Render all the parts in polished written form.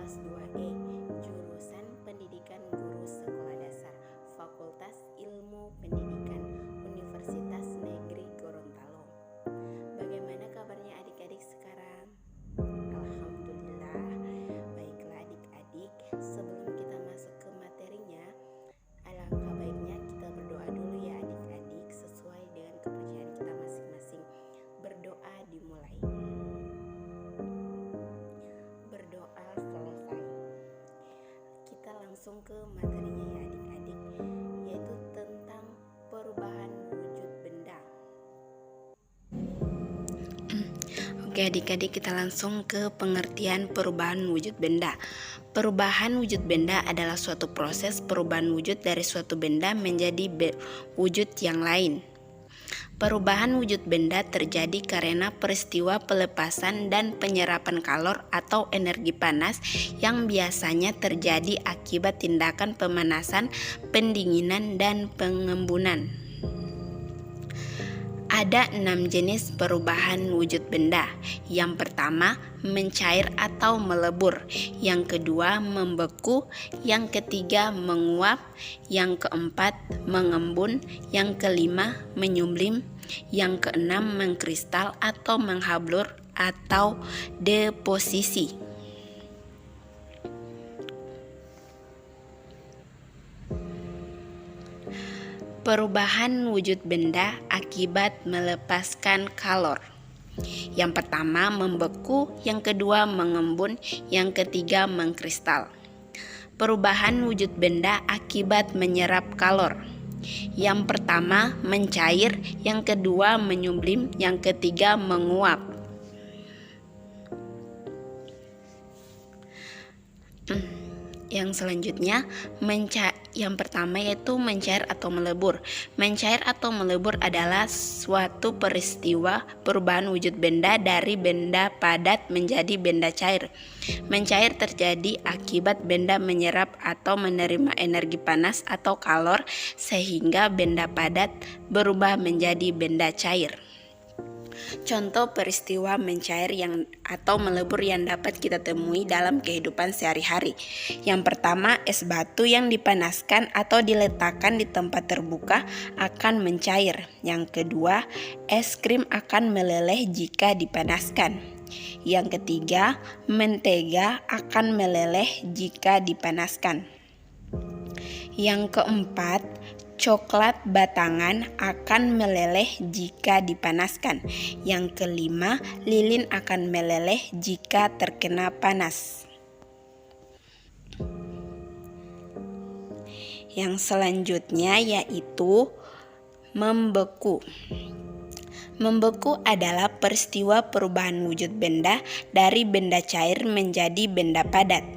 kelas 2E, jurusan Pendidikan Guru Sekolah Dasar, Fakultas Ilmu Pendidikan, Universitas Negeri Gorontalo. Bagaimana kabarnya adik-adik sekarang? Alhamdulillah, baiklah adik-adik. Sebelum kita masuk ke materinya, alangkah baiknya kita berdoa dulu ya adik-adik, sesuai dengan kepercayaan kita masing-masing. Berdoa dimulai. Berdoa selesai. Kita langsung ke materinya ya adik-adik, yaitu tentang perubahan wujud benda. Oke adik-adik, kita langsung ke pengertian perubahan wujud benda. Perubahan wujud benda adalah suatu proses perubahan wujud dari suatu benda menjadi wujud yang lain. Perubahan wujud benda terjadi karena peristiwa pelepasan dan penyerapan kalor atau energi panas yang biasanya terjadi akibat tindakan pemanasan, pendinginan, dan pengembunan. Ada 6 jenis perubahan wujud benda. Yang pertama, mencair atau melebur. Yang kedua, membeku. Yang ketiga, menguap. Yang keempat, mengembun. Yang kelima, menyublim. Yang keenam, mengkristal atau menghablur atau deposisi. Perubahan wujud benda akibat melepaskan kalor. Yang pertama membeku, yang kedua mengembun, yang ketiga mengkristal. Perubahan wujud benda akibat menyerap kalor. Yang pertama mencair, yang kedua menyublim, yang ketiga menguap. Yang selanjutnya yang pertama yaitu mencair atau melebur. Mencair atau melebur adalah suatu peristiwa perubahan wujud benda dari benda padat menjadi benda cair. Mencair terjadi akibat benda menyerap atau menerima energi panas atau kalor sehingga benda padat berubah menjadi benda cair. Contoh peristiwa mencair atau melebur yang dapat kita temui dalam kehidupan sehari-hari. Yang pertama, es batu yang dipanaskan atau diletakkan di tempat terbuka akan mencair. Yang kedua, es krim akan meleleh jika dipanaskan. Yang ketiga, mentega akan meleleh jika dipanaskan. Yang keempat, coklat batangan akan meleleh jika dipanaskan. Yang kelima, lilin akan meleleh jika terkena panas. Yang selanjutnya yaitu membeku. Membeku adalah peristiwa perubahan wujud benda dari benda cair menjadi benda padat.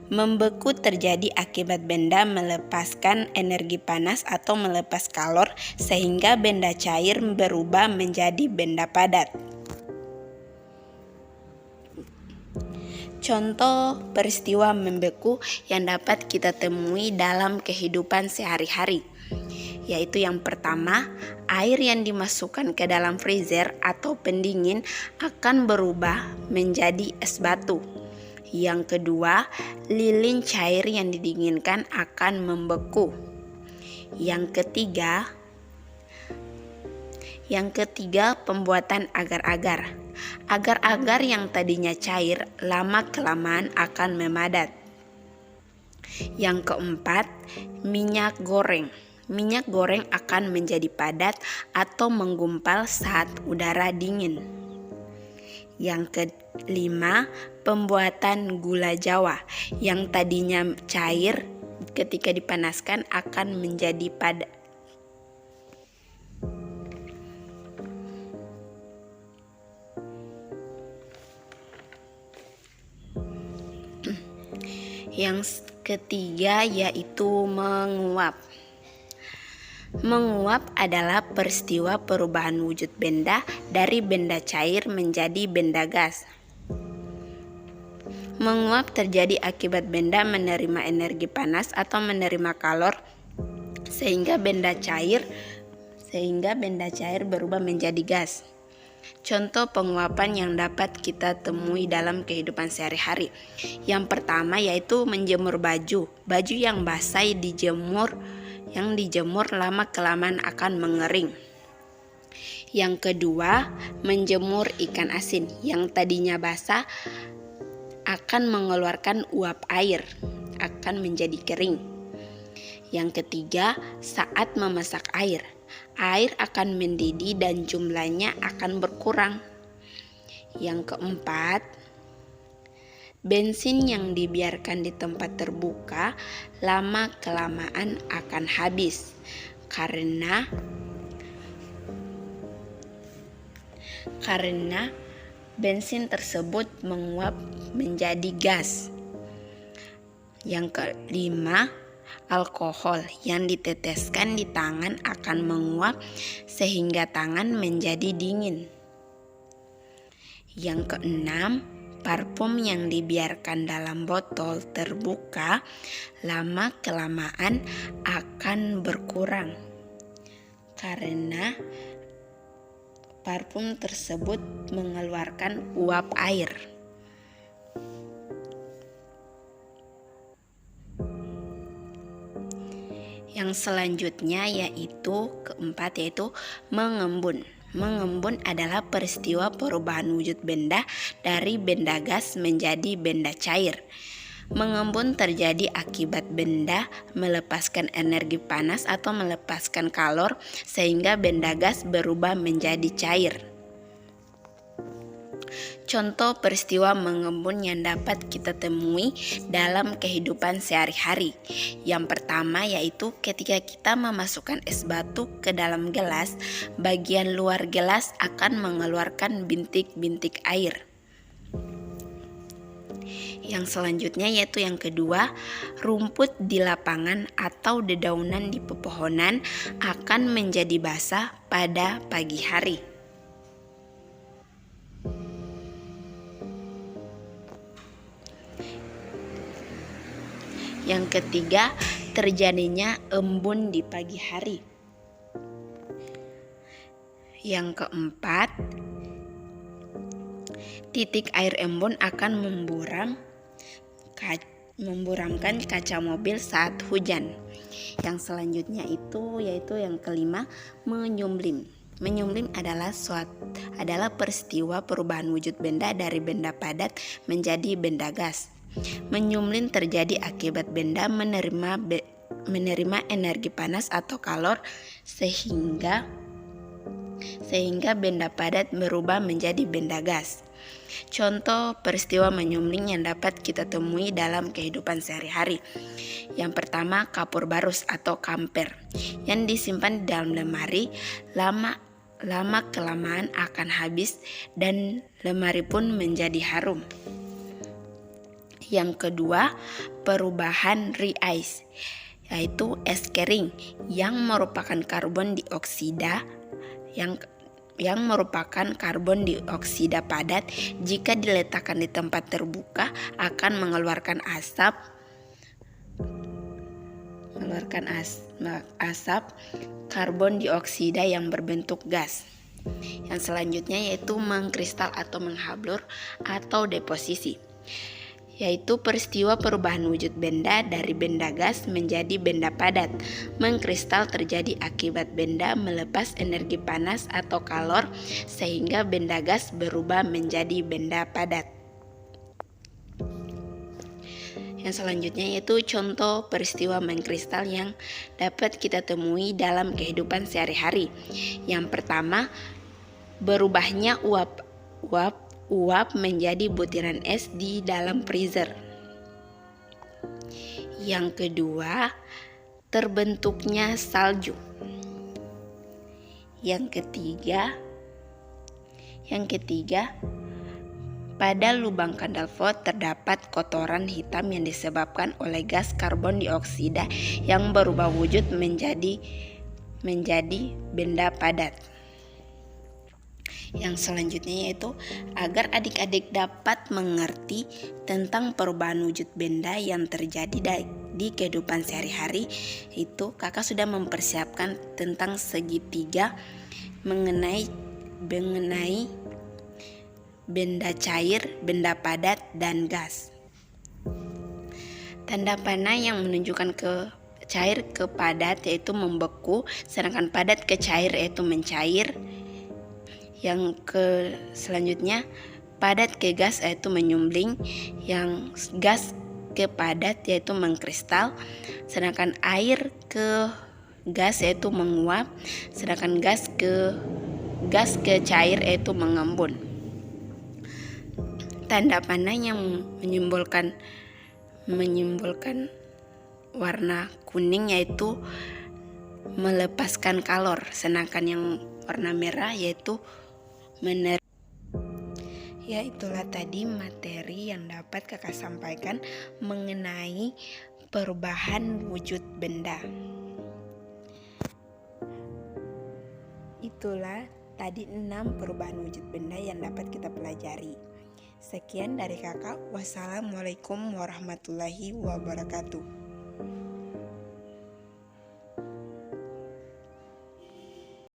Membeku terjadi akibat benda melepaskan energi panas atau melepas kalor sehingga benda cair berubah menjadi benda padat. Contoh peristiwa membeku yang dapat kita temui dalam kehidupan sehari-hari, yaitu yang pertama, air yang dimasukkan ke dalam freezer atau pendingin akan berubah menjadi es batu. Yang kedua, lilin cair yang didinginkan akan membeku. Yang ketiga, pembuatan agar-agar. Agar-agar yang tadinya cair lama-kelamaan akan memadat. Yang keempat, minyak goreng. Minyak goreng akan menjadi padat atau menggumpal saat udara dingin. Yang kelima, pembuatan gula Jawa yang tadinya cair ketika dipanaskan akan menjadi padat. Yang ketiga yaitu menguap. Menguap adalah peristiwa perubahan wujud benda dari benda cair menjadi benda gas. Menguap terjadi akibat benda menerima energi panas atau menerima kalor sehingga benda cair berubah menjadi gas. Contoh penguapan yang dapat kita temui dalam kehidupan sehari-hari. Yang pertama yaitu menjemur baju. Baju yang basah dijemur lama-kelamaan akan mengering. Yang kedua, menjemur ikan asin yang tadinya basah akan mengeluarkan uap air, akan menjadi kering. Yang ketiga, saat memasak air akan mendidih dan jumlahnya akan berkurang. Yang keempat, bensin yang dibiarkan di tempat terbuka lama-kelamaan akan habis karena bensin tersebut menguap menjadi gas. Yang kelima, alkohol yang diteteskan di tangan akan menguap sehingga tangan menjadi dingin. Yang keenam, parfum yang dibiarkan dalam botol terbuka lama-kelamaan akan berkurang karena parfum tersebut mengeluarkan uap air. Yang selanjutnya yaitu keempat, yaitu mengembun. Mengembun adalah peristiwa perubahan wujud benda dari benda gas menjadi benda cair. Mengembun terjadi akibat benda melepaskan energi panas atau melepaskan kalor sehingga benda gas berubah menjadi cair. Contoh peristiwa mengembun yang dapat kita temui dalam kehidupan sehari-hari. Yang pertama yaitu ketika kita memasukkan es batu ke dalam gelas, bagian luar gelas akan mengeluarkan bintik-bintik air. Yang selanjutnya yaitu yang kedua, rumput di lapangan atau dedaunan di pepohonan akan menjadi basah pada pagi hari. Yang ketiga, terjadinya embun di pagi hari. Yang keempat, titik air embun akan memburamkan kaca mobil saat hujan. Yang selanjutnya yaitu yang kelima, menyumlim. Menyumlim adalah peristiwa perubahan wujud benda dari benda padat menjadi benda gas. Menyumlim terjadi akibat benda menerima energi panas atau kalor sehingga benda padat berubah menjadi benda gas. Contoh peristiwa menyumling yang dapat kita temui dalam kehidupan sehari-hari. Yang pertama, kapur barus atau kamper yang disimpan di dalam lemari lama-kelamaan akan habis dan lemari pun menjadi harum. Yang kedua, perubahan re-ice yaitu es kering yang merupakan karbon dioksida padat. Jika diletakkan di tempat terbuka akan mengeluarkan asap karbon dioksida yang berbentuk gas. Yang selanjutnya yaitu mengkristal atau menghablur atau deposisi, yaitu peristiwa perubahan wujud benda dari benda gas menjadi benda padat. Mengkristal terjadi akibat benda melepas energi panas atau kalor sehingga benda gas berubah menjadi benda padat. Yang selanjutnya yaitu contoh peristiwa mengkristal yang dapat kita temui dalam kehidupan sehari-hari. Yang pertama, berubahnya uap menjadi butiran es di dalam freezer. Yang kedua, terbentuknya salju. Yang ketiga, pada lubang kandalvot terdapat kotoran hitam yang disebabkan oleh gas karbon dioksida yang berubah wujud menjadi benda padat. Yang selanjutnya yaitu agar adik-adik dapat mengerti tentang perubahan wujud benda yang terjadi di kehidupan sehari-hari, itu kakak sudah mempersiapkan tentang segitiga mengenai mengenai benda cair, benda padat, dan gas. Tanda panah yang menunjukkan ke cair ke padat yaitu membeku, sedangkan padat ke cair yaitu mencair. Yang selanjutnya padat ke gas yaitu menyumbling, yang gas ke padat yaitu mengkristal, sedangkan air ke gas yaitu menguap, sedangkan gas ke cair yaitu mengembun. Tanda panah yang menyimbolkan warna kuning yaitu melepaskan kalor, sedangkan yang warna merah yaitu menerima. Ya, itulah tadi materi yang dapat kakak sampaikan mengenai perubahan wujud benda. Itulah tadi 6 perubahan wujud benda yang dapat kita pelajari. Sekian dari kakak. Wassalamualaikum warahmatullahi wabarakatuh.